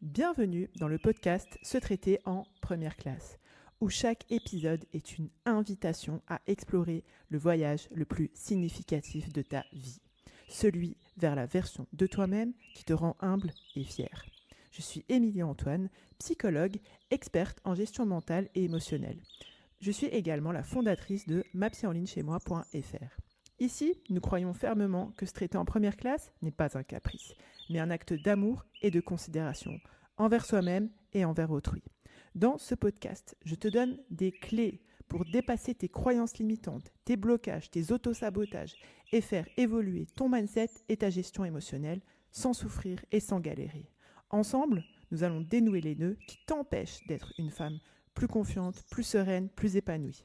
Bienvenue dans le podcast Se traiter en première classe, où chaque épisode est une invitation à explorer le voyage le plus significatif de ta vie, celui vers la version de toi-même qui te rend humble et fier. Je suis Émilie Antoine, psychologue, experte en gestion mentale et émotionnelle. Je suis également la fondatrice de mapsyenlignechaismoi.fr. Ici, nous croyons fermement que se traiter en première classe n'est pas un caprice, mais un acte d'amour et de considération envers soi-même et envers autrui. Dans ce podcast, je te donne des clés pour dépasser tes croyances limitantes, tes blocages, tes autosabotages et faire évoluer ton mindset et ta gestion émotionnelle sans souffrir et sans galérer. Ensemble, nous allons dénouer les nœuds qui t'empêchent d'être une femme plus confiante, plus sereine, plus épanouie.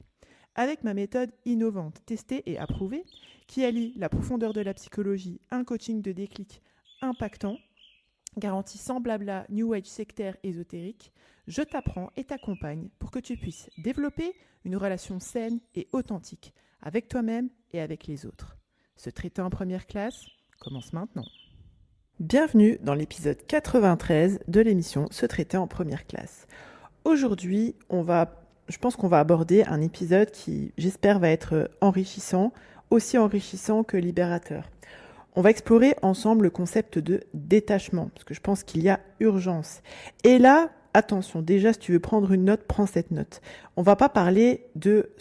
Avec ma méthode innovante, testée et approuvée, qui allie la profondeur de la psychologie, un coaching de déclic impactant, garantie sans blabla, new age sectaire ésotérique, je t'apprends et t'accompagne pour que tu puisses développer une relation saine et authentique avec toi-même et avec les autres. Se traiter en première classe commence maintenant. Bienvenue dans l'épisode 93 de l'émission Se traiter en première classe. Aujourd'hui, je pense qu'on va aborder un épisode qui, j'espère, va être enrichissant, aussi enrichissant que libérateur. On va explorer ensemble le concept de détachement, parce que je pense qu'il y a urgence. Et là, attention, déjà, si tu veux prendre une note, prends cette note. On va pas parler de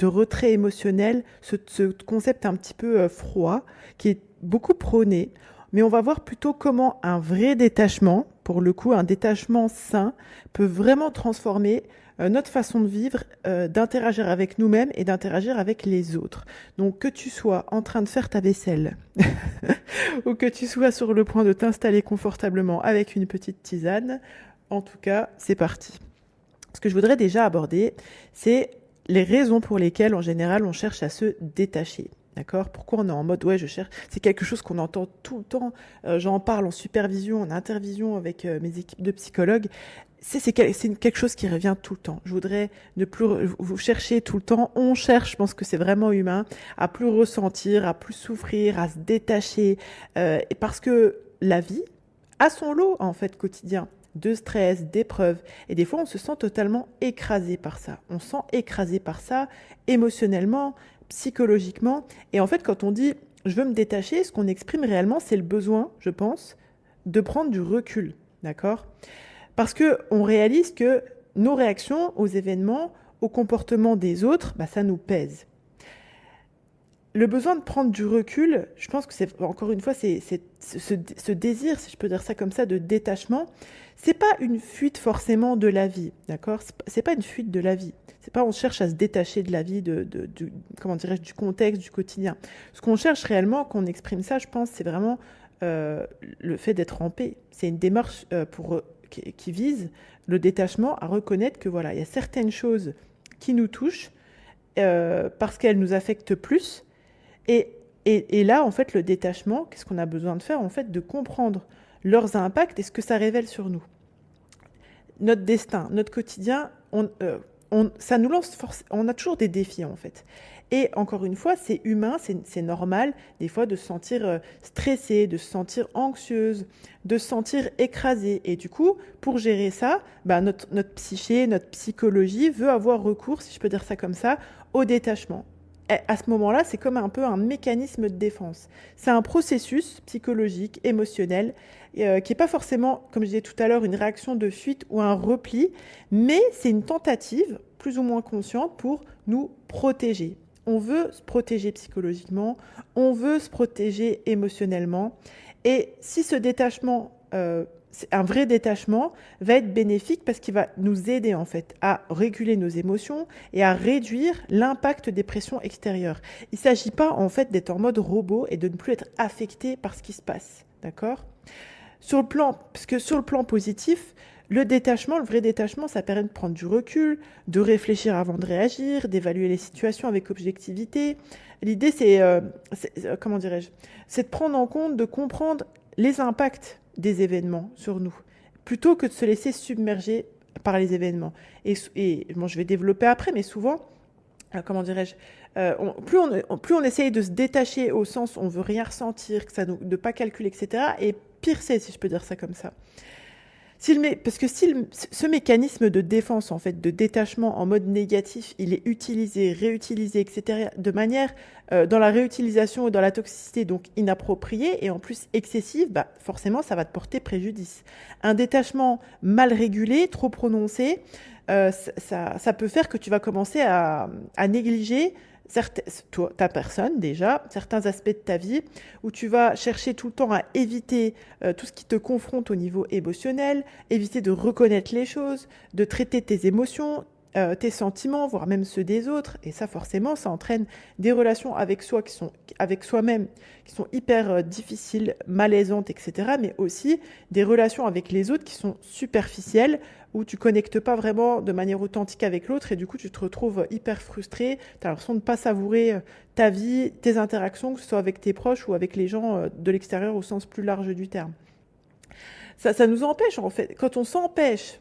retrait émotionnel, ce concept un petit peu froid, qui est beaucoup prôné, mais on va voir plutôt comment un vrai détachement, pour le coup, un détachement sain, peut vraiment transformer notre façon de vivre, d'interagir avec nous-mêmes et d'interagir avec les autres. Donc que tu sois en train de faire ta vaisselle ou que tu sois sur le point de t'installer confortablement avec une petite tisane, en tout cas, c'est parti. Ce que je voudrais déjà aborder, c'est les raisons pour lesquelles, en général, on cherche à se détacher. D'accord ? Pourquoi on est en mode, ouais, je cherche. C'est quelque chose qu'on entend tout le temps. J'en parle en supervision, en intervision avec mes équipes de psychologues. C'est quelque chose qui revient tout le temps. Je voudrais ne plus vous chercher tout le temps. On cherche, je pense que c'est vraiment humain, à plus ressentir, à plus souffrir, à se détacher. Parce que la vie a son lot, en fait, quotidien, de stress, d'épreuves. Et des fois, on se sent totalement écrasé par ça. On se sent écrasé par ça émotionnellement, psychologiquement. Et en fait, quand on dit « je veux me détacher », ce qu'on exprime réellement, c'est le besoin, je pense, de prendre du recul. D'accord ? Parce qu'on réalise que nos réactions aux événements, au comportement des autres, ça nous pèse. Le besoin de prendre du recul, je pense que c'est, encore une fois, c'est ce désir, si je peux dire ça comme ça, de détachement, c'est pas une fuite forcément de la vie, d'accord ? C'est pas une fuite de la vie. C'est pas on cherche à se détacher de la vie, comment dirais-je, du contexte, du quotidien. Ce qu'on cherche réellement, qu'on exprime ça, je pense, c'est vraiment le fait d'être en paix. C'est une démarche qui vise le détachement à reconnaître que voilà, il y a certaines choses qui nous touchent parce qu'elles nous affectent plus. Et là, en fait, le détachement, qu'est-ce qu'on a besoin de faire ? En fait, de comprendre leurs impacts et ce que ça révèle sur nous. Notre destin, notre quotidien, ça nous lance on a toujours des défis, en fait. Et encore une fois, c'est humain, c'est normal, des fois, de se sentir stressée, de se sentir anxieuse, de se sentir écrasée. Et du coup, pour gérer ça, notre psyché, notre psychologie veut avoir recours, si je peux dire ça comme ça, au détachement. À ce moment-là, c'est comme un peu un mécanisme de défense. C'est un processus psychologique, émotionnel, qui n'est pas forcément, comme je disais tout à l'heure, une réaction de fuite ou un repli, mais c'est une tentative, plus ou moins consciente, pour nous protéger. On veut se protéger psychologiquement, on veut se protéger émotionnellement. Et si ce détachement, un vrai détachement, va être bénéfique parce qu'il va nous aider en fait à réguler nos émotions et à réduire l'impact des pressions extérieures. Il ne s'agit pas en fait d'être en mode robot et de ne plus être affecté par ce qui se passe. D'accord ? Parce que sur le plan positif, le vrai détachement, ça permet de prendre du recul, de réfléchir avant de réagir, d'évaluer les situations avec objectivité. L'idée, c'est de prendre en compte, de comprendre les impacts des événements sur nous, plutôt que de se laisser submerger par les événements. Et je vais développer après, mais souvent, plus on essaye de se détacher au sens où on veut rien ressentir, de pas calculer, etc. Et pire c'est, si je peux dire ça comme ça. Parce que si ce mécanisme de défense, en fait, de détachement en mode négatif, il est utilisé, réutilisé, etc., de manière, dans la réutilisation ou dans la toxicité, donc inappropriée et en plus excessive, bah, forcément, ça va te porter préjudice. Un détachement mal régulé, trop prononcé, ça peut faire que tu vas commencer à négliger toi, ta personne déjà, certains aspects de ta vie, où tu vas chercher tout le temps à éviter tout ce qui te confronte au niveau émotionnel, éviter de reconnaître les choses, de traiter tes émotions, tes sentiments, voire même ceux des autres. Et ça, forcément, ça entraîne des relations avec avec soi-même, qui sont hyper difficiles, malaisantes, etc. Mais aussi des relations avec les autres qui sont superficielles, où tu connectes pas vraiment de manière authentique avec l'autre et du coup tu te retrouves hyper frustré, tu as l'impression de ne pas savourer ta vie, tes interactions, que ce soit avec tes proches ou avec les gens de l'extérieur au sens plus large du terme. Ça nous empêche en fait, quand on s'empêche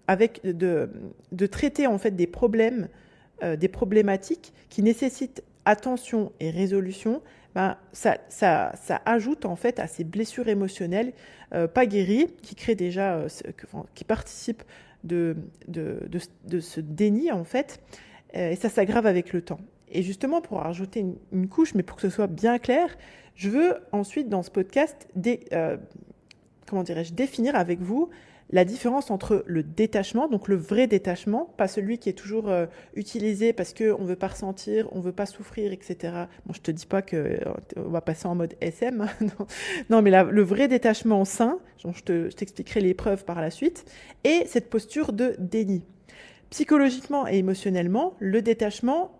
de traiter en fait des problèmes, des problématiques qui nécessitent attention et résolution, ben, ça ajoute en fait à ces blessures émotionnelles pas guéries qui créent déjà, qui participent de ce déni en fait, et ça s'aggrave avec le temps. Et justement, pour rajouter une couche, mais pour que ce soit bien clair, je veux ensuite dans ce podcast définir avec vous la différence entre le détachement, donc le vrai détachement, pas celui qui est toujours utilisé parce qu'on ne veut pas ressentir, on ne veut pas souffrir, etc. Bon, je ne te dis pas qu'on va passer en mode SM, non, mais le vrai détachement sain, je t'expliquerai les preuves par la suite, et cette posture de déni. Psychologiquement et émotionnellement, le détachement,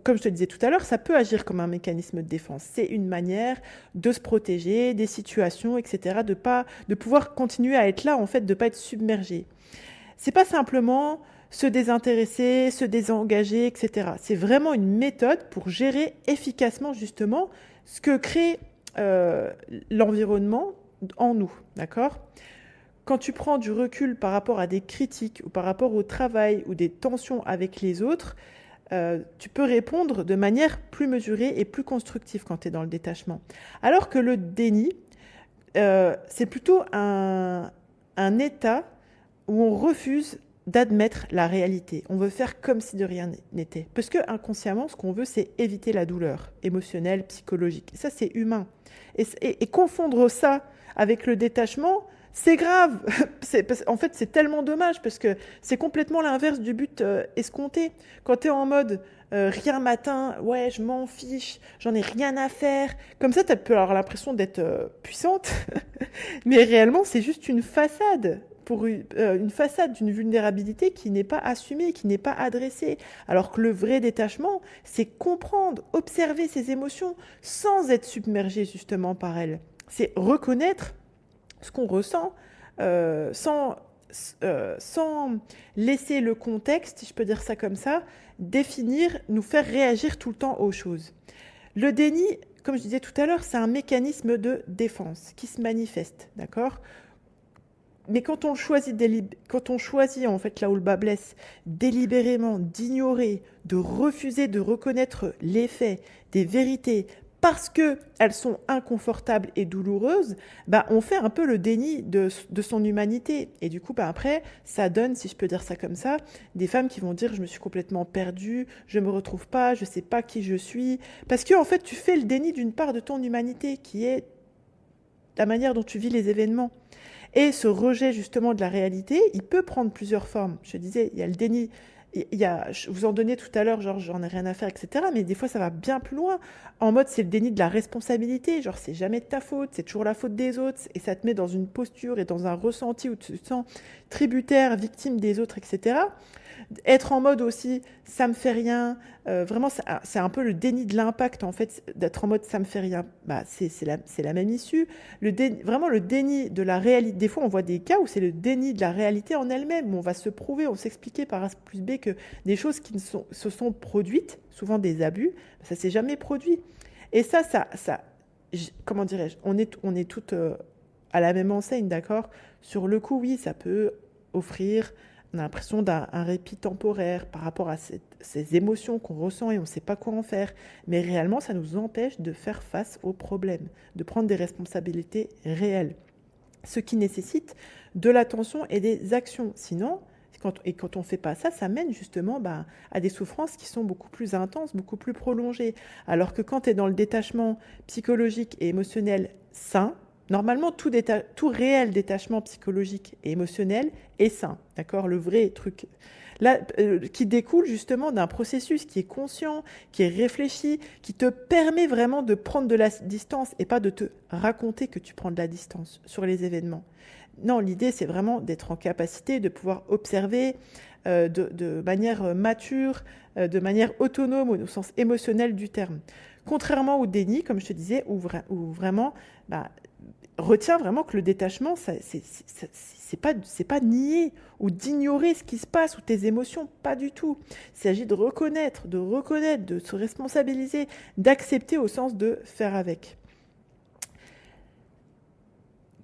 comme je te disais tout à l'heure, ça peut agir comme un mécanisme de défense. C'est une manière de se protéger des situations, etc., de pouvoir continuer à être là, en fait, de ne pas être submergé. C'est pas simplement se désintéresser, se désengager, etc. C'est vraiment une méthode pour gérer efficacement, justement, ce que crée l'environnement en nous, d'accord ? Quand tu prends du recul par rapport à des critiques ou par rapport au travail ou des tensions avec les autres, tu peux répondre de manière plus mesurée et plus constructive quand tu es dans le détachement. Alors que le déni, c'est plutôt un état où on refuse d'admettre la réalité. On veut faire comme si de rien n'était. Parce que inconsciemment, ce qu'on veut, c'est éviter la douleur émotionnelle, psychologique. Et ça, c'est humain. Et confondre ça avec le détachement, c'est grave. En fait, c'est tellement dommage parce que c'est complètement l'inverse du but escompté. Quand tu es en mode rien matin, ouais, je m'en fiche, j'en ai rien à faire. Comme ça, tu peux avoir l'impression d'être puissante. Mais réellement, c'est juste une façade. Une façade d'une vulnérabilité qui n'est pas assumée, qui n'est pas adressée. Alors que le vrai détachement, c'est comprendre, observer ses émotions sans être submergé justement par elles. C'est reconnaître ce qu'on ressent sans laisser le contexte, si je peux dire ça comme ça, nous faire réagir tout le temps aux choses. Le déni, comme je disais tout à l'heure, c'est un mécanisme de défense qui se manifeste, d'accord ? Mais quand on choisit en fait là où le bas blesse, délibérément d'ignorer, de refuser de reconnaître les faits, des vérités, parce qu'elles sont inconfortables et douloureuses, bah, on fait un peu le déni de son humanité. Et du coup, bah, après, ça donne, si je peux dire ça comme ça, des femmes qui vont dire « je me suis complètement perdue, je ne me retrouve pas, je ne sais pas qui je suis ». Parce que en fait, tu fais le déni d'une part de ton humanité, qui est la manière dont tu vis les événements. Et ce rejet justement de la réalité, il peut prendre plusieurs formes. Je disais, il y a le déni, je vous en donnais tout à l'heure, genre j'en ai rien à faire, etc. Mais des fois, ça va bien plus loin. En mode, c'est le déni de la responsabilité. Genre, c'est jamais de ta faute, c'est toujours la faute des autres. Et ça te met dans une posture et dans un ressenti où tu te sens tributaire, victime des autres, etc. Être en mode aussi, ça me fait rien. Vraiment, c'est un peu le déni de l'impact, en fait, d'être en mode ça me fait rien. Bah, c'est la même issue. Vraiment, le déni de la réalité. Des fois, on voit des cas où c'est le déni de la réalité en elle-même, où on va se prouver, on s'expliquer par A plus B que des choses qui se sont produites, souvent des abus, ça s'est jamais produit. Et comment dirais-je, on est toutes à la même enseigne, d'accord ? Sur le coup, oui, ça peut offrir. On a l'impression d'un répit temporaire par rapport à ces émotions qu'on ressent et on ne sait pas quoi en faire. Mais réellement, ça nous empêche de faire face aux problèmes, de prendre des responsabilités réelles. Ce qui nécessite de l'attention et des actions. Sinon, quand on ne fait pas ça, ça mène justement à des souffrances qui sont beaucoup plus intenses, beaucoup plus prolongées. Alors que quand tu es dans le détachement psychologique et émotionnel sain, normalement, tout réel détachement psychologique et émotionnel est sain, d'accord ? Le vrai truc, là, qui découle justement d'un processus qui est conscient, qui est réfléchi, qui te permet vraiment de prendre de la distance et pas de te raconter que tu prends de la distance sur les événements. Non, l'idée, c'est vraiment d'être en capacité de pouvoir observer de manière mature, de manière autonome au sens émotionnel du terme. Contrairement au déni, comme je te disais, où vraiment, retiens vraiment que le détachement, c'est pas nier ou d'ignorer ce qui se passe ou tes émotions, pas du tout. Il s'agit de reconnaître, de se responsabiliser, d'accepter au sens de faire avec.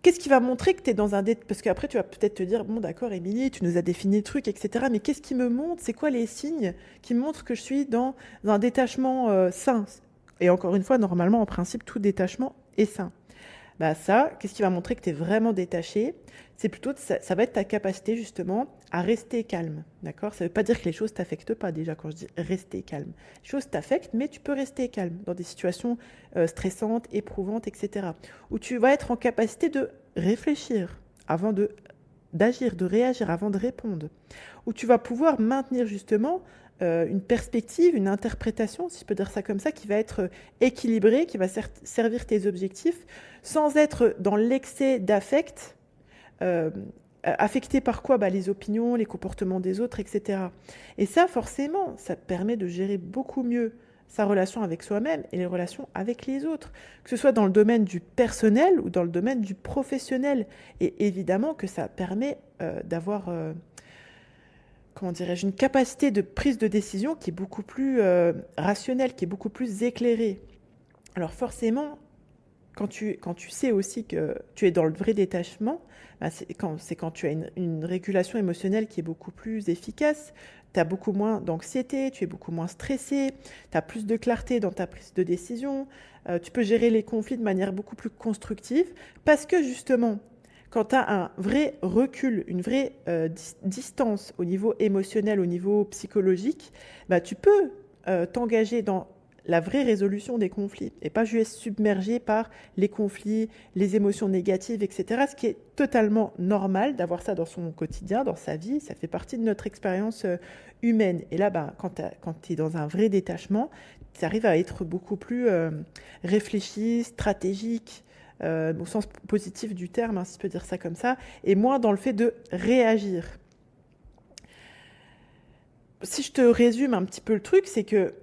Qu'est-ce qui va montrer que tu es dans un détachement ? Parce qu'après, tu vas peut-être te dire, bon d'accord, Émilie, tu nous as défini le truc, etc. Mais qu'est-ce qui me montre ? C'est quoi les signes qui me montrent que je suis dans un détachement sain ? Et encore une fois, normalement, en principe, tout détachement est sain. Ça, qu'est-ce qui va montrer que tu es vraiment détaché ? C'est plutôt, ça va être ta capacité justement à rester calme, d'accord ? Ça ne veut pas dire que les choses ne t'affectent pas déjà quand je dis rester calme. Les choses t'affectent, mais tu peux rester calme dans des situations stressantes, éprouvantes, etc. Où tu vas être en capacité de réfléchir avant d'agir, de réagir avant de répondre. Où tu vas pouvoir maintenir justement une perspective, une interprétation, si je peux dire ça comme ça, qui va être équilibrée, qui va servir tes objectifs, sans être dans l'excès d'affect, affecté par quoi ? Les opinions, les comportements des autres, etc. Et ça, forcément, ça permet de gérer beaucoup mieux sa relation avec soi-même et les relations avec les autres, que ce soit dans le domaine du personnel ou dans le domaine du professionnel. Et évidemment que ça permet d'avoir... une capacité de prise de décision qui est beaucoup plus rationnelle, qui est beaucoup plus éclairée. Alors forcément, quand tu sais aussi que tu es dans le vrai détachement, c'est quand tu as une régulation émotionnelle qui est beaucoup plus efficace, tu as beaucoup moins d'anxiété, tu es beaucoup moins stressé, tu as plus de clarté dans ta prise de décision, tu peux gérer les conflits de manière beaucoup plus constructive, parce que justement, quand tu as un vrai recul, une vraie distance au niveau émotionnel, au niveau psychologique, tu peux t'engager dans la vraie résolution des conflits et pas juste submergé par les conflits, les émotions négatives, etc. Ce qui est totalement normal d'avoir ça dans son quotidien, dans sa vie. Ça fait partie de notre expérience humaine. Et là, quand tu es dans un vrai détachement, tu arrives à être beaucoup plus réfléchi, stratégique, au sens positif du terme, si je peux dire ça comme ça, et moins dans le fait de réagir. Si je te résume un petit peu le truc, c'est que,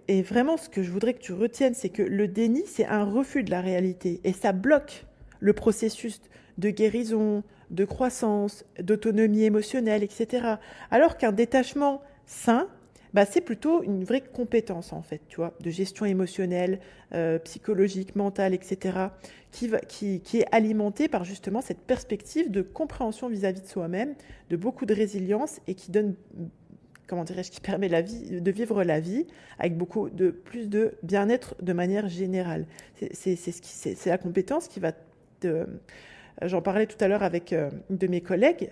et vraiment ce que je voudrais que tu retiennes, c'est que le déni, c'est un refus de la réalité, et ça bloque le processus de guérison, de croissance, d'autonomie émotionnelle, etc. Alors qu'un détachement sain, c'est plutôt une vraie compétence, en fait, tu vois, de gestion émotionnelle, psychologique, mentale, etc., qui est alimentée par justement cette perspective de compréhension vis-à-vis de soi-même, de beaucoup de résilience et qui donne, qui permet de vivre la vie avec plus de bien-être de manière générale. C'est la compétence qui va j'en parlais tout à l'heure avec une de mes collègues,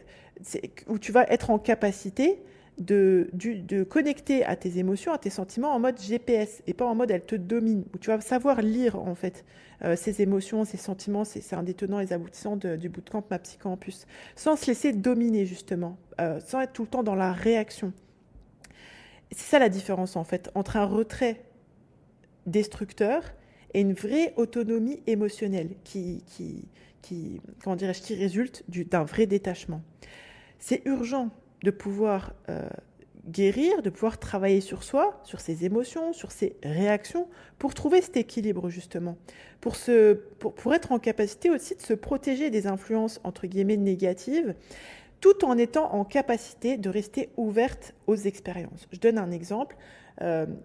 où tu vas être en capacité de connecter à tes émotions, à tes sentiments en mode GPS et pas en mode elle te domine, où tu vas savoir lire en fait ces émotions, ces sentiments, c'est un des tenants et les aboutissants du bootcamp Ma Psy Campus, sans se laisser dominer justement, sans être tout le temps dans la réaction. C'est ça la différence en fait entre un retrait destructeur et une vraie autonomie émotionnelle qui résulte d'un vrai détachement. C'est urgent de pouvoir guérir, de pouvoir travailler sur soi, sur ses émotions, sur ses réactions, pour trouver cet équilibre justement, pour être en capacité aussi de se protéger des influences entre guillemets négatives, tout en étant en capacité de rester ouverte aux expériences. Je donne un exemple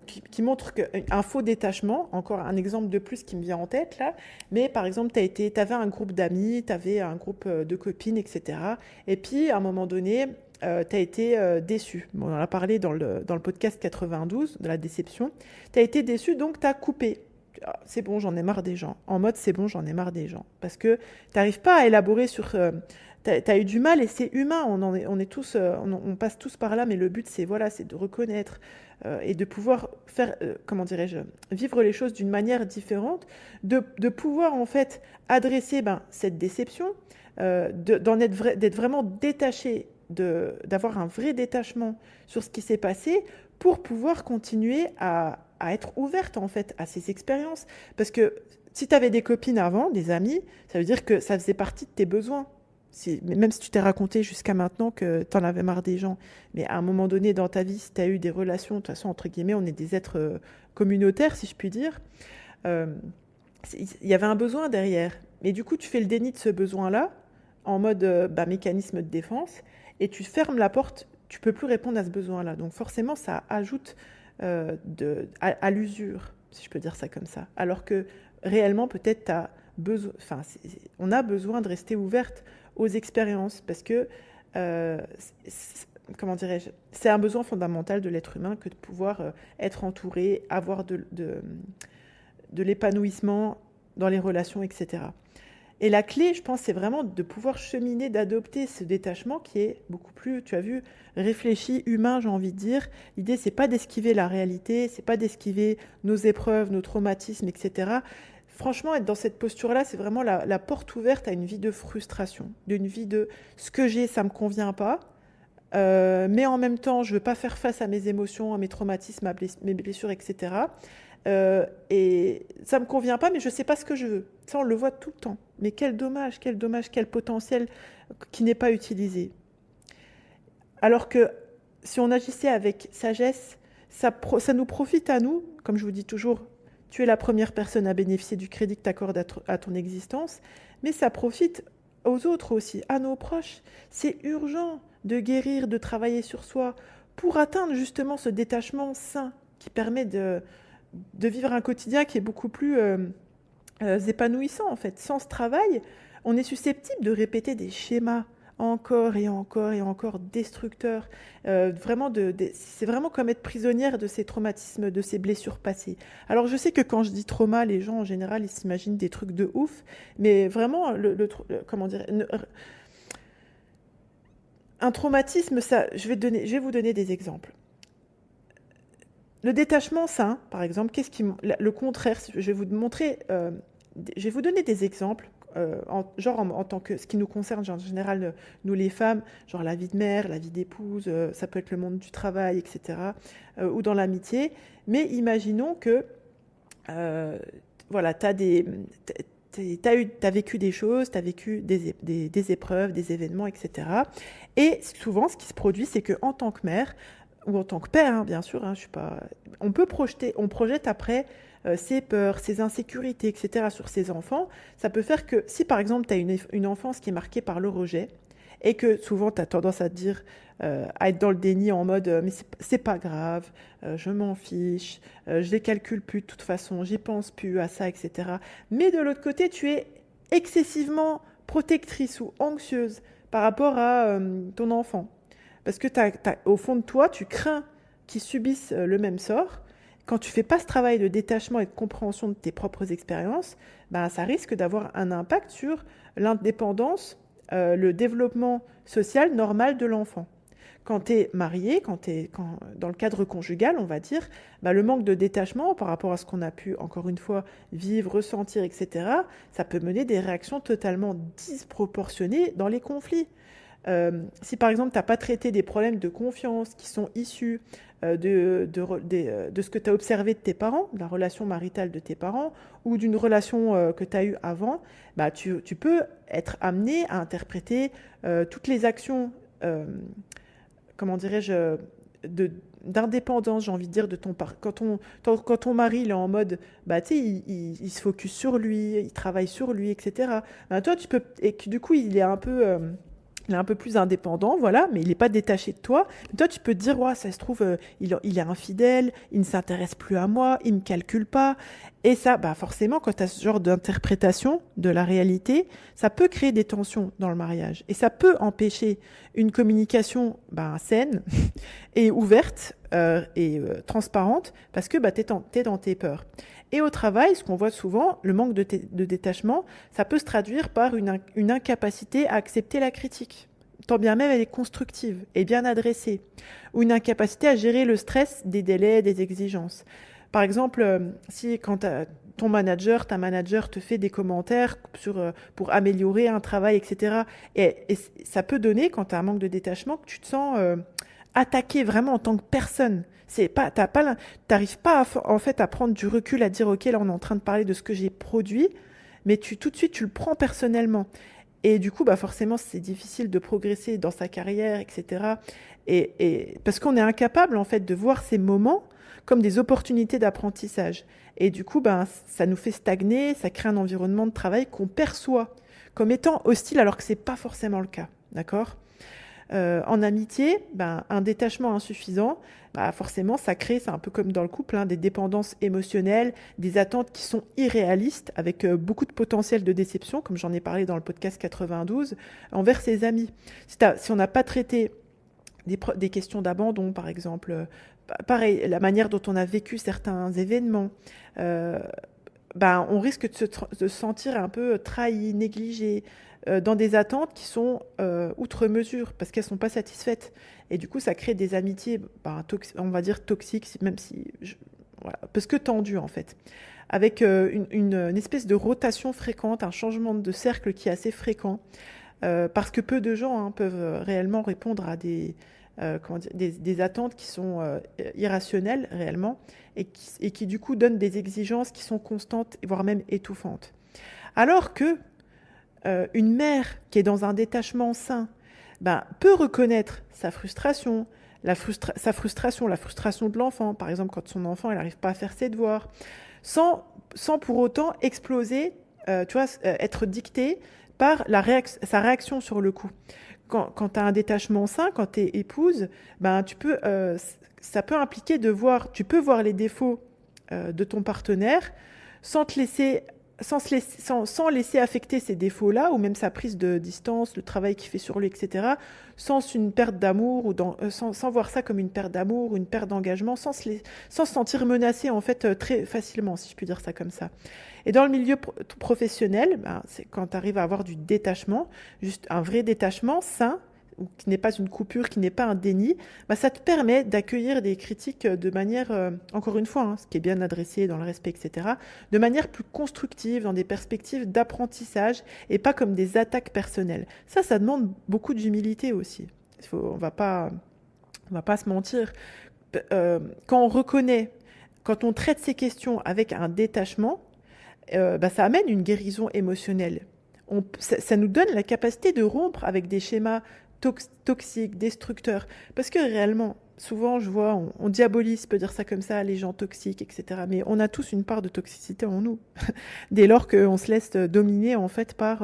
qui montre qu'un faux détachement, encore un exemple de plus qui me vient en tête là, mais par exemple, tu avais un groupe d'amis, tu avais un groupe de copines, etc. Et puis, à un moment donné, tu as été déçu. Bon, on en a parlé dans le podcast 92, de la déception. Tu as été déçu, donc tu as coupé. c'est bon, j'en ai marre des gens. En mode, c'est bon, j'en ai marre des gens. Parce que tu n'arrives pas à élaborer sur... t'as eu du mal et c'est humain, on est tous, on passe tous par là, mais le but, c'est de reconnaître et de pouvoir faire, comment dirais-je, vivre les choses d'une manière différente, de pouvoir, en fait, adresser cette déception, d'être vraiment détaché, d'avoir un vrai détachement sur ce qui s'est passé pour pouvoir continuer à être ouverte, en fait, à ces expériences. Parce que si tu avais des copines avant, des amis, ça veut dire que ça faisait partie de tes besoins. Même si tu t'es raconté jusqu'à maintenant que tu en avais marre des gens, mais à un moment donné dans ta vie, si tu as eu des relations, de toute façon, entre guillemets, on est des êtres communautaires, si je puis dire, euh, il y avait un besoin derrière. Mais du coup, tu fais le déni de ce besoin-là, en mode mécanisme de défense, et tu fermes la porte, tu peux plus répondre à ce besoin-là. Donc forcément, ça ajoute à l'usure, si je peux dire ça comme ça. Alors que réellement, peut-être, on a besoin de rester ouverte aux expériences, parce que, comment dirais-je, c'est un besoin fondamental de l'être humain que de pouvoir être entouré, avoir de l'épanouissement dans les relations, etc. Et la clé, je pense, c'est vraiment de pouvoir cheminer, d'adopter ce détachement qui est beaucoup plus, tu as vu, réfléchi, humain, j'ai envie de dire. L'idée, c'est pas d'esquiver la réalité, c'est pas d'esquiver nos épreuves, nos traumatismes, etc. Franchement, être dans cette posture-là, c'est vraiment la porte ouverte à une vie de frustration, d'une vie de ce que j'ai, ça me convient pas, mais en même temps, je veux pas faire face à mes émotions, à mes traumatismes, à mes blessures, etc. Et ça me convient pas, mais je sais pas ce que je veux. Ça, on le voit tout le temps. Mais quel dommage, quel potentiel qui n'est pas utilisé. Alors que si on agissait avec sagesse, ça nous profite à nous, comme je vous dis toujours, tu es la première personne à bénéficier du crédit que tu accordes à ton existence, mais ça profite aux autres aussi, à nos proches. C'est urgent de guérir, de travailler sur soi pour atteindre justement ce détachement sain qui permet de vivre un quotidien qui est beaucoup plus épanouissant en fait. Sans ce travail, on est susceptible de répéter des schémas encore et encore et encore destructeurs. C'est vraiment comme être prisonnière de ces traumatismes, de ces blessures passées. Alors je sais que quand je dis trauma, les gens en général ils s'imaginent des trucs de ouf, mais vraiment comment dire, un traumatisme, ça, je vais vous donner des exemples. Le détachement sain, par exemple, le contraire, je vais vous montrer, je vais vous donner des exemples, en tant que ce qui nous concerne, genre, en général, nous les femmes, genre la vie de mère, la vie d'épouse, ça peut être le monde du travail, etc., ou dans l'amitié. Mais imaginons que, voilà, t'as vécu des choses, t'as vécu des épreuves, des événements, etc. Et souvent, ce qui se produit, c'est qu'en tant que mère, ou en tant que père, hein, bien sûr, hein, je suis pas... on projette après ses peurs, ses insécurités, etc. sur ses enfants. Ça peut faire que si par exemple tu as une enfance qui est marquée par le rejet et que souvent tu as tendance à te dire, à être dans le déni en mode mais c'est pas grave, je m'en fiche, je les calcule plus de toute façon, j'y pense plus à ça, etc. Mais de l'autre côté, tu es excessivement protectrice ou anxieuse par rapport à ton enfant. Parce que au fond de toi, tu crains qu'ils subissent le même sort. Quand tu ne fais pas ce travail de détachement et de compréhension de tes propres expériences, ça risque d'avoir un impact sur l'indépendance, le développement social normal de l'enfant. Quand tu es marié, dans le cadre conjugal, on va dire, le manque de détachement par rapport à ce qu'on a pu, encore une fois, vivre, ressentir, etc., ça peut mener des réactions totalement disproportionnées dans les conflits. Si par exemple tu n'as pas traité des problèmes de confiance qui sont issus de ce que tu as observé de tes parents, de la relation maritale de tes parents, ou d'une relation que tu as eue avant, tu peux être amené à interpréter toutes les actions, comment dirais-je, d'indépendance, j'ai envie de dire, de ton quand ton mari il est en mode, tu sais, il se focus sur lui, il travaille sur lui, etc. Toi, tu peux, et que du coup, il est un peu plus indépendant, voilà, mais il n'est pas détaché de toi. Toi, tu peux te dire, ouais, ça se trouve, il est infidèle, il ne s'intéresse plus à moi, il ne me calcule pas. Et ça, forcément, quand tu as ce genre d'interprétation de la réalité, ça peut créer des tensions dans le mariage. Et ça peut empêcher une communication saine et ouverte et transparente parce que t'es dans tes peurs. Et au travail, ce qu'on voit souvent, le manque de détachement, ça peut se traduire par une incapacité à accepter la critique. Tant bien même elle est constructive et bien adressée. Ou une incapacité à gérer le stress des délais, des exigences. Par exemple, si quand ta manager te fait des commentaires pour améliorer un travail, etc. Et ça peut donner, quand tu as un manque de détachement, que tu te sens attaqué vraiment en tant que personne. T'arrives pas en fait à prendre du recul, à dire ok, là on est en train de parler de ce que j'ai produit, mais tout de suite tu le prends personnellement. Et du coup, forcément, c'est difficile de progresser dans sa carrière, etc. Et parce qu'on est incapable en fait de voir ces moments comme des opportunités d'apprentissage. Et du coup, ça nous fait stagner, ça crée un environnement de travail qu'on perçoit comme étant hostile alors que c'est pas forcément le cas. D'accord ? En amitié, un détachement insuffisant, forcément, ça crée, c'est un peu comme dans le couple, des dépendances émotionnelles, des attentes qui sont irréalistes, avec beaucoup de potentiel de déception, comme j'en ai parlé dans le podcast 92, envers ses amis. Si on n'a pas traité des questions d'abandon, par exemple, pareil, la manière dont on a vécu certains événements, on risque de se sentir un peu trahi, négligé, dans des attentes qui sont outre mesure, parce qu'elles ne sont pas satisfaites. Et du coup, ça crée des amitiés, on va dire toxiques, même si... voilà, parce que tendues, en fait. Avec une espèce de rotation fréquente, un changement de cercle qui est assez fréquent, parce que peu de gens peuvent réellement répondre à des attentes qui sont irrationnelles, réellement, et qui, du coup, donnent des exigences qui sont constantes, voire même étouffantes. Alors que une mère qui est dans un détachement sain peut reconnaître sa frustration, la frustration de l'enfant, par exemple quand son enfant n'arrive pas à faire ses devoirs, sans pour autant exploser, être dictée par sa réaction sur le coup. Quand tu as un détachement sain, quand tu es épouse, ça peut impliquer tu peux voir les défauts de ton partenaire sans laisser affecter ces défauts-là, ou même sa prise de distance, le travail qu'il fait sur lui, etc., sans une perte d'amour, ou sans voir ça comme une perte d'amour, ou une perte d'engagement, sans se sentir menacé, en fait, très facilement, si je puis dire ça comme ça. Et dans le milieu professionnel, c'est quand tu arrives à avoir du détachement, juste un vrai détachement sain, qui n'est pas une coupure, qui n'est pas un déni, ça te permet d'accueillir des critiques de manière, encore une fois, ce qui est bien adressé dans le respect, etc., de manière plus constructive, dans des perspectives d'apprentissage, et pas comme des attaques personnelles. Ça demande beaucoup d'humilité aussi. On va pas se mentir. Quand on reconnaît, quand on traite ces questions avec un détachement, ça amène une guérison émotionnelle. Ça nous donne la capacité de rompre avec des schémas toxiques, destructeurs. Parce que réellement, souvent, je vois, on diabolise, peut dire ça comme ça, les gens toxiques, etc. Mais on a tous une part de toxicité en nous. Dès lors qu'on se laisse dominer, en fait, par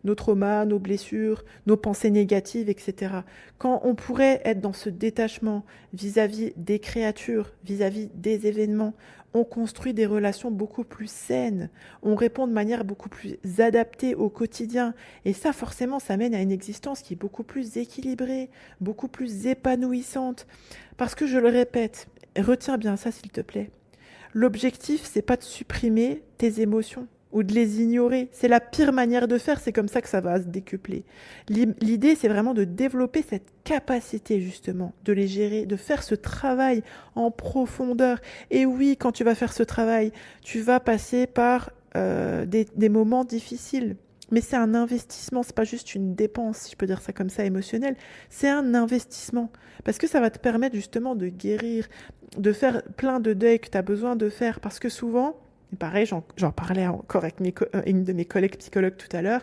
nos traumas, nos blessures, nos pensées négatives, etc. Quand on pourrait être dans ce détachement vis-à-vis des créatures, vis-à-vis des événements, on construit des relations beaucoup plus saines, on répond de manière beaucoup plus adaptée au quotidien. Et ça, forcément, ça mène à une existence qui est beaucoup plus équilibrée, beaucoup plus épanouissante. Parce que, je le répète, retiens bien ça s'il te plaît, l'objectif, c'est pas de supprimer tes émotions ou de les ignorer. C'est la pire manière de faire, c'est comme ça que ça va se décupler. L'idée, c'est vraiment de développer cette capacité, justement, de les gérer, de faire ce travail en profondeur. Et oui, quand tu vas faire ce travail, tu vas passer par des moments difficiles. Mais c'est un investissement, c'est pas juste une dépense, si je peux dire ça comme ça, émotionnelle. C'est un investissement. Parce que ça va te permettre justement de guérir, de faire plein de deuils que tu as besoin de faire. Parce que souvent, et pareil, j'en parlais encore avec une de mes collègues psychologues tout à l'heure,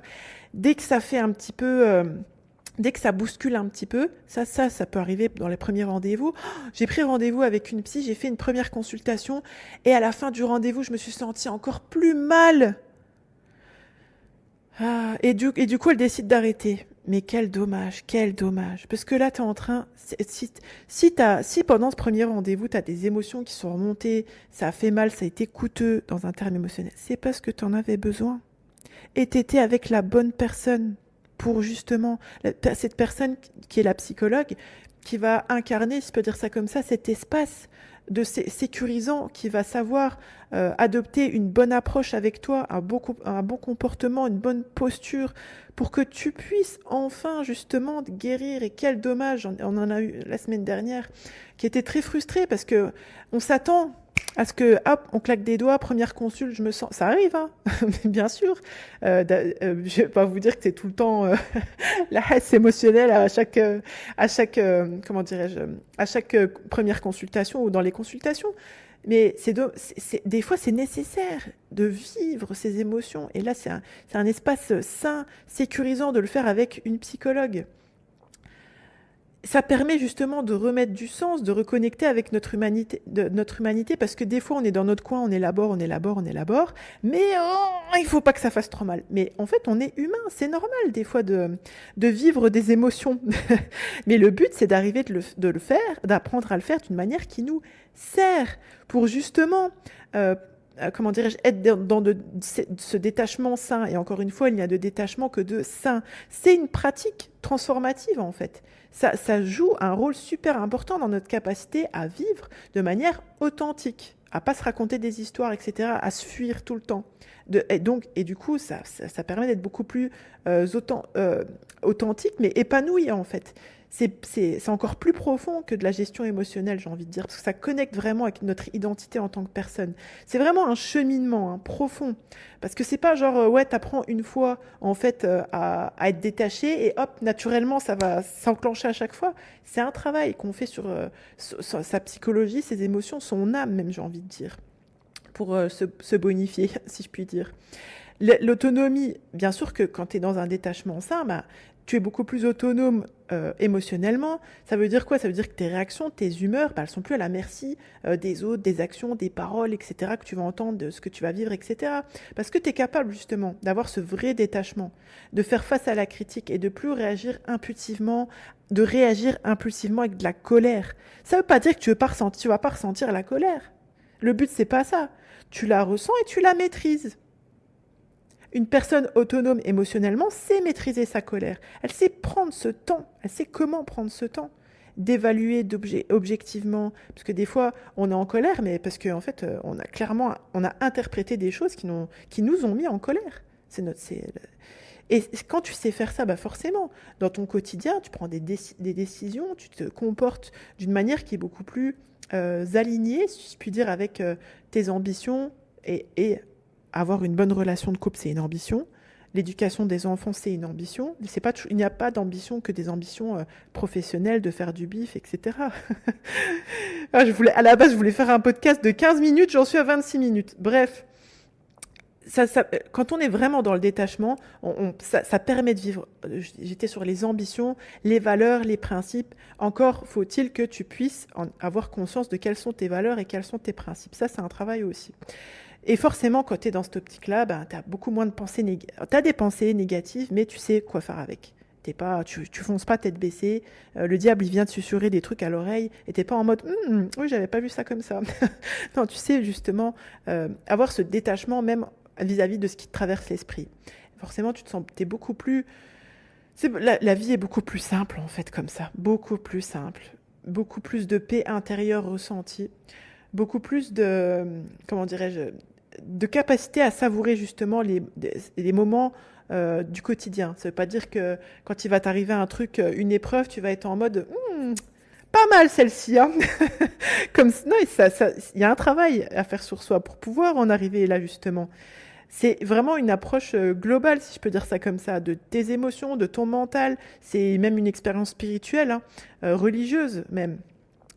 dès que ça fait un petit peu... dès que ça bouscule un petit peu, ça peut arriver dans les premiers rendez-vous. J'ai pris rendez-vous avec une psy, j'ai fait une première consultation, et à la fin du rendez-vous, je me suis sentie encore plus mal. Et du coup, elle décide d'arrêter. Mais quel dommage. Parce que là, tu es en train... Si pendant ce premier rendez-vous, tu as des émotions qui sont remontées, ça a fait mal, ça a été coûteux dans un terme émotionnel, c'est parce que tu en avais besoin. Et tu étais avec la bonne personne pour justement... Cette personne qui est la psychologue, qui va incarner, si je peux dire ça comme ça, cet espace de sécurisant, qui va savoir adopter une bonne approche avec toi, un bon comportement, une bonne posture, pour que tu puisses enfin justement guérir. Et quel dommage, on en a eu la semaine dernière, qui était très frustré parce que on s'attend à ce que, hop, on claque des doigts, première consulte, je me sens... Ça arrive, hein, bien sûr. Je vais pas vous dire que c'est tout le temps la haisse émotionnelle comment dirais-je, à chaque première consultation ou dans les consultations. Mais des fois, c'est nécessaire de vivre ces émotions. Et là, c'est un espace sain, sécurisant de le faire avec une psychologue. Ça permet justement de remettre du sens, de reconnecter avec notre humanité, parce que des fois on est dans notre coin, on élabore, mais il faut pas que ça fasse trop mal. Mais en fait, on est humain, c'est normal des fois de vivre des émotions. Mais le but, c'est d'arriver de le faire, d'apprendre à le faire d'une manière qui nous sert pour justement comment dirais-je, être dans ce détachement sain. Et encore une fois, il n'y a de détachement que de sain. C'est une pratique transformative, en fait. Ça joue un rôle super important dans notre capacité à vivre de manière authentique, à pas se raconter des histoires, etc., à se fuir tout le temps. Et du coup, ça permet d'être beaucoup plus authentique, mais épanoui, en fait. C'est encore plus profond que de la gestion émotionnelle, j'ai envie de dire, parce que ça connecte vraiment avec notre identité en tant que personne. C'est vraiment un cheminement profond, parce que c'est pas genre, ouais, t'apprends une fois, en fait, à être détaché, et hop, naturellement, ça va s'enclencher à chaque fois. C'est un travail qu'on fait sur sa psychologie, ses émotions, son âme même, j'ai envie de dire, pour se bonifier, si je puis dire. L'autonomie, bien sûr que quand tu es dans un détachement sain, tu es beaucoup plus autonome émotionnellement. Ça veut dire quoi? Ça veut dire que tes réactions, tes humeurs, elles sont plus à la merci des autres, des actions, des paroles, etc., que tu vas entendre, de ce que tu vas vivre, etc. Parce que tu es capable justement d'avoir ce vrai détachement, de faire face à la critique et de plus réagir impulsivement, de réagir impulsivement avec de la colère. Ça veut pas dire que tu vas pas ressentir la colère. Le but, c'est pas ça. Tu la ressens et tu la maîtrises. Une personne autonome émotionnellement sait maîtriser sa colère. Elle sait prendre ce temps. Elle sait comment prendre ce temps d'évaluer objectivement. Parce que des fois, on est en colère, mais parce qu'en fait, on a interprété des choses qui nous ont mis en colère. Et quand tu sais faire ça, forcément, dans ton quotidien, tu prends des décisions, tu te comportes d'une manière qui est beaucoup plus alignée, si je puis dire, avec tes ambitions et avoir une bonne relation de couple, c'est une ambition. L'éducation des enfants, c'est une ambition. Il n'y a pas d'ambition que des ambitions professionnelles, de faire du bif, etc. À la base, je voulais faire un podcast de 15 minutes, j'en suis à 26 minutes. Bref, quand on est vraiment dans le détachement, ça permet de vivre. J'étais sur les ambitions, les valeurs, les principes. Encore faut-il que tu puisses avoir conscience de quelles sont tes valeurs et quels sont tes principes. Ça, c'est un travail aussi. Et forcément, quand tu es dans cette optique-là, tu as beaucoup moins de pensées négatives. Tu as des pensées négatives, mais tu sais quoi faire avec. Tu fonces pas tête baissée. Le diable, il vient te susurrer des trucs à l'oreille et t'es pas en mode oui, j'avais pas vu ça comme ça. Non, tu sais justement avoir ce détachement même vis-à-vis de ce qui te traverse l'esprit. Forcément, t'es beaucoup plus... La vie est beaucoup plus simple en fait comme ça. Beaucoup plus simple. Beaucoup plus de paix intérieure ressentie. Beaucoup plus de... Comment dirais-je, de capacité à savourer justement les moments du quotidien. Ça ne veut pas dire que quand il va t'arriver un truc, une épreuve, tu vas être en mode pas mal celle-ci. Hein. Non, il y a un travail à faire sur soi pour pouvoir en arriver là justement. C'est vraiment une approche globale, si je peux dire ça comme ça, de tes émotions, de ton mental. C'est même une expérience spirituelle, religieuse même,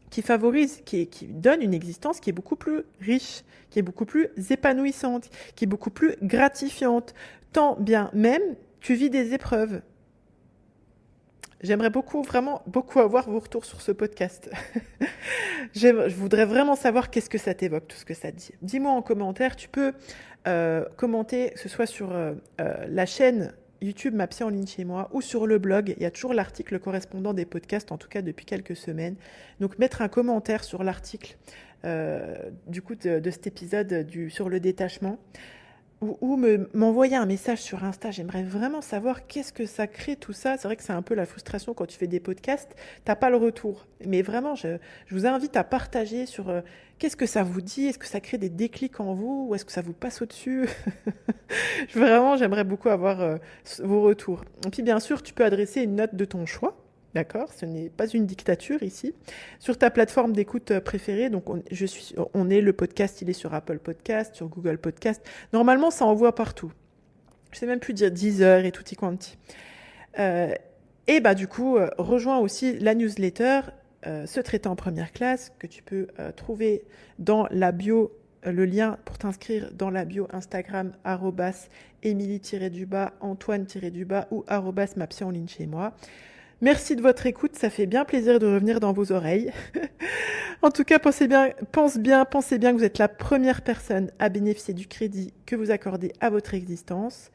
qui favorise, qui donne une existence qui est beaucoup plus riche, qui est beaucoup plus épanouissante, qui est beaucoup plus gratifiante, tant bien même tu vis des épreuves. J'aimerais vraiment beaucoup avoir vos retours sur ce podcast. Je voudrais vraiment savoir qu'est-ce que ça t'évoque, tout ce que ça te dit. Dis-moi en commentaire, tu peux commenter, que ce soit sur la chaîne YouTube Ma Psy en ligne chez moi ou sur le blog. Il y a toujours l'article correspondant des podcasts, en tout cas depuis quelques semaines. Donc mettre un commentaire sur l'article du coup de cet épisode sur le détachement. ou m'envoyer un message sur Insta. J'aimerais vraiment savoir qu'est-ce que ça crée tout ça. C'est vrai que c'est un peu la frustration quand tu fais des podcasts, t'as pas le retour. Mais vraiment, je vous invite à partager sur qu'est-ce que ça vous dit. Est-ce que ça crée des déclics en vous ou est-ce que ça vous passe au-dessus? Vraiment, j'aimerais beaucoup avoir vos retours. Et puis bien sûr, tu peux adresser une note de ton choix. D'accord, ce n'est pas une dictature ici. Sur ta plateforme d'écoute préférée, donc le podcast, il est sur Apple Podcast, sur Google Podcast. Normalement, ça envoie partout. Je sais même plus dire Deezer et tutti quanti. Et du coup, rejoins aussi la newsletter Se traiter en première classe que tu peux trouver dans la bio. Le lien pour t'inscrire dans la bio Instagram @Émilie-du-bas, Antoine-du-bas ou @mapsy en ligne chez moi. Merci de votre écoute, ça fait bien plaisir de revenir dans vos oreilles. En tout cas, pensez bien que vous êtes la première personne à bénéficier du crédit que vous accordez à votre existence.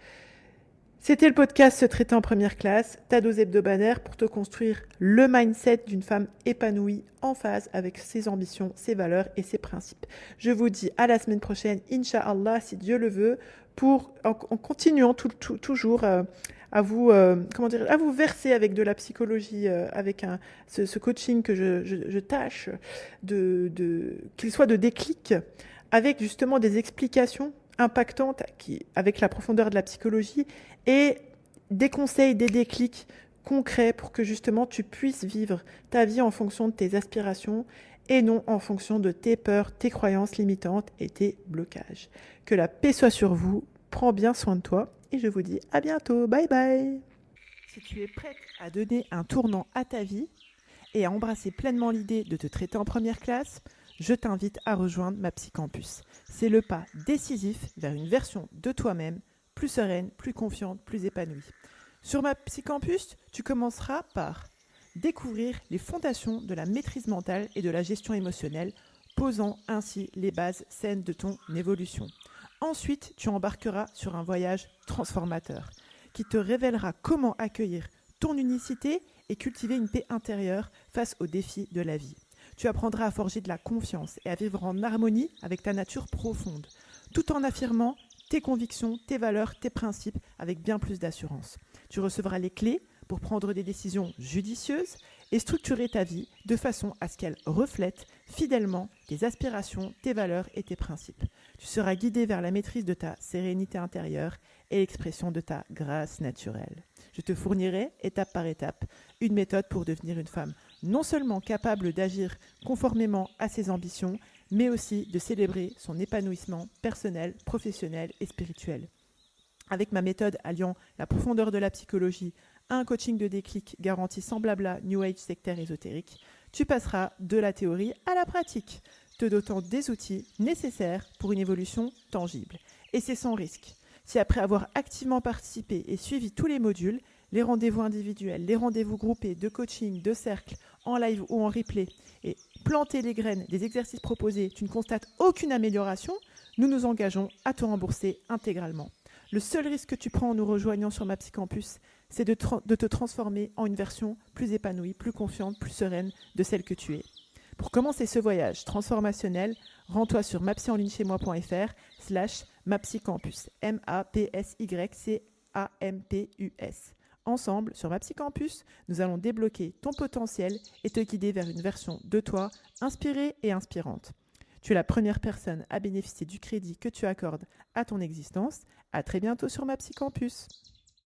C'était le podcast Se traiter en première classe, ta dose hebdomadaire pour te construire le mindset d'une femme épanouie en phase avec ses ambitions, ses valeurs et ses principes. Je vous dis à la semaine prochaine, Inch'Allah, si Dieu le veut, en continuant toujours à vous verser avec de la psychologie, avec ce coaching que je tâche qu'il soit de déclic, avec justement des explications impactantes avec la profondeur de la psychologie et des conseils, des déclics concrets pour que justement tu puisses vivre ta vie en fonction de tes aspirations et non en fonction de tes peurs, tes croyances limitantes et tes blocages. Que la paix soit sur vous, prends bien soin de toi et je vous dis à bientôt, bye bye. Si tu es prête à donner un tournant à ta vie et à embrasser pleinement l'idée de te traiter en première classe, je t'invite à rejoindre ma Psycampus. C'est le pas décisif vers une version de toi-même plus sereine, plus confiante, plus épanouie. Sur ma Psycampus, tu commenceras par découvrir les fondations de la maîtrise mentale et de la gestion émotionnelle, posant ainsi les bases saines de ton évolution. Ensuite, tu embarqueras sur un voyage transformateur qui te révélera comment accueillir ton unicité et cultiver une paix intérieure face aux défis de la vie. Tu apprendras à forger de la confiance et à vivre en harmonie avec ta nature profonde, tout en affirmant tes convictions, tes valeurs, tes principes avec bien plus d'assurance. Tu recevras les clés pour prendre des décisions judicieuses et structurer ta vie de façon à ce qu'elle reflète fidèlement tes aspirations, tes valeurs et tes principes. Tu seras guidé vers la maîtrise de ta sérénité intérieure et l'expression de ta grâce naturelle. Je te fournirai, étape par étape, une méthode pour devenir une femme non seulement capable d'agir conformément à ses ambitions, mais aussi de célébrer son épanouissement personnel, professionnel et spirituel. Avec ma méthode alliant la profondeur de la psychologie à un coaching de déclic garanti sans blabla New Age sectaire ésotérique, tu passeras de la théorie à la pratique, te dotant des outils nécessaires pour une évolution tangible. Et c'est sans risque. Si après avoir activement participé et suivi tous les modules, les rendez-vous individuels, les rendez-vous groupés de coaching, de cercle, en live ou en replay, et planter les graines des exercices proposés, tu ne constates aucune amélioration, nous nous engageons à te rembourser intégralement. Le seul risque que tu prends en nous rejoignant sur ma Psycampus, c'est de te transformer en une version plus épanouie, plus confiante, plus sereine de celle que tu es. Pour commencer ce voyage transformationnel, rends-toi sur mapsyenligneschezmoi.fr/mapsycampus, MAPSYCAMPUS. Ensemble, sur ma Psycampus, nous allons débloquer ton potentiel et te guider vers une version de toi inspirée et inspirante. Tu es la première personne à bénéficier du crédit que tu accordes à ton existence. À très bientôt sur ma Psycampus.